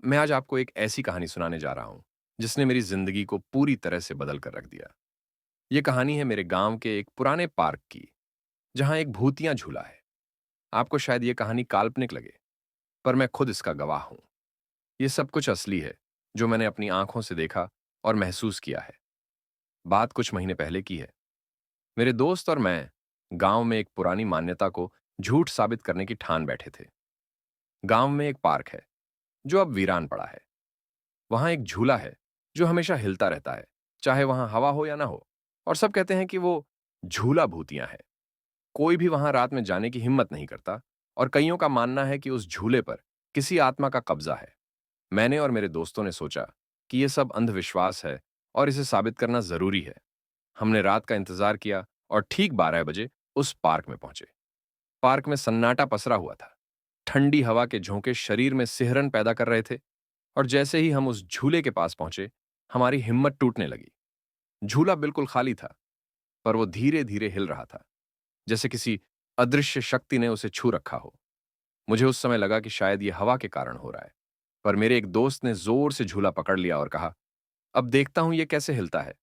मैं आज आपको एक ऐसी कहानी सुनाने जा रहा हूं जिसने मेरी जिंदगी को पूरी तरह से बदल कर रख दिया। ये कहानी है मेरे गांव के एक पुराने पार्क की, जहां एक भूतिया झूला है। आपको शायद ये कहानी काल्पनिक लगे, पर मैं खुद इसका गवाह हूं। ये सब कुछ असली है, जो मैंने अपनी आंखों से देखा और महसूस किया है। बात कुछ महीने पहले की है। मेरे दोस्त और मैं गांव में एक पुरानी मान्यता को झूठ साबित करने की ठान बैठे थे। गांव में एक पार्क है जो अब वीरान पड़ा है। वहां एक झूला है जो हमेशा हिलता रहता है, चाहे वहां हवा हो या ना हो। और सब कहते हैं कि वो झूला भूतिया है। कोई भी वहां रात में जाने की हिम्मत नहीं करता, और कईयों का मानना है कि उस झूले पर किसी आत्मा का कब्जा है। मैंने और मेरे दोस्तों ने सोचा कि यह सब अंधविश्वास है और इसे साबित करना जरूरी है। हमने रात का इंतजार किया और ठीक 12 बजे उस पार्क में पहुंचे। पार्क में सन्नाटा पसरा हुआ था। ठंडी हवा के झोंके शरीर में सिहरन पैदा कर रहे थे। और जैसे ही हम उस झूले के पास पहुंचे, हमारी हिम्मत टूटने लगी। झूला बिल्कुल खाली था, पर वो धीरे धीरे हिल रहा था, जैसे किसी अदृश्य शक्ति ने उसे छू रखा हो। मुझे उस समय लगा कि शायद ये हवा के कारण हो रहा है, पर मेरे एक दोस्त ने जोर से झूला पकड़ लिया और कहा, अब देखता हूं ये कैसे हिलता है।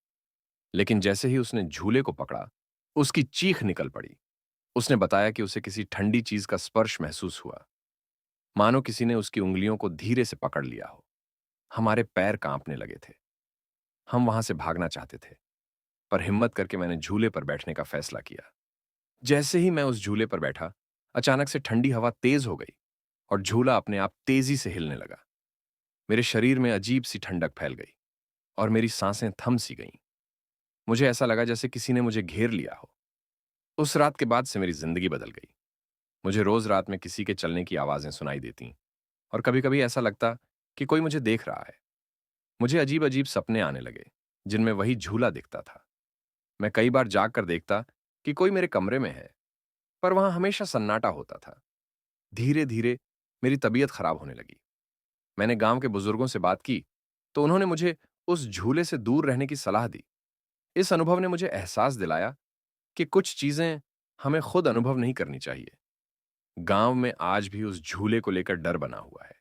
लेकिन जैसे ही उसने झूले को पकड़ा, उसकी चीख निकल पड़ी। उसने बताया कि उसे किसी ठंडी चीज का स्पर्श महसूस हुआ, मानो किसी ने उसकी उंगलियों को धीरे से पकड़ लिया हो। हमारे पैर कांपने लगे थे। हम वहां से भागना चाहते थे, पर हिम्मत करके मैंने झूले पर बैठने का फैसला किया। जैसे ही मैं उस झूले पर बैठा, अचानक से ठंडी हवा तेज हो गई और झूला अपने आप तेजी से हिलने लगा। मेरे शरीर में अजीब सी ठंडक फैल गई और मेरी सांसें थम सी गईं। मुझे ऐसा लगा जैसे किसी ने मुझे घेर लिया हो। उस रात के बाद से मेरी जिंदगी बदल गई। मुझे रोज रात में किसी के चलने की आवाजें सुनाई देती, और कभी-कभी ऐसा लगता कि कोई मुझे देख रहा है। मुझे अजीब-अजीब सपने आने लगे, जिनमें वही झूला दिखता था। मैं कई बार जाग कर देखता कि कोई मेरे कमरे में है, पर वहां हमेशा सन्नाटा होता था। धीरे धीरे मेरी तबीयत खराब होने लगी। मैंने गांव के बुजुर्गों से बात की, तो उन्होंने मुझे उस झूले से दूर रहने की सलाह दी। इस अनुभव ने मुझे एहसास दिलाया कि कुछ चीजें हमें खुद अनुभव नहीं करनी चाहिए। गांव में आज भी उस झूले को लेकर डर बना हुआ है।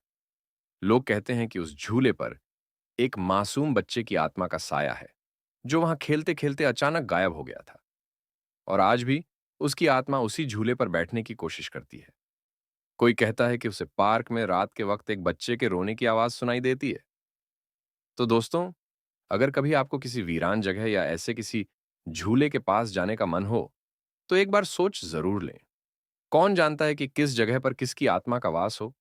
लोग कहते हैं कि उस झूले पर एक मासूम बच्चे की आत्मा का साया है, जो वहां खेलते खेलते अचानक गायब हो गया था। और आज भी उसकी आत्मा उसी झूले पर बैठने की कोशिश करती है। कोई कहता है कि उसे पार्क में रात के वक्त एक बच्चे के रोने की आवाज सुनाई देती है। तो दोस्तों, अगर कभी आपको किसी वीरान जगह या ऐसे किसी झूले के पास जाने का मन हो, तो एक बार सोच जरूर लें। कौन जानता है कि किस जगह पर किसकी आत्मा का वास हो।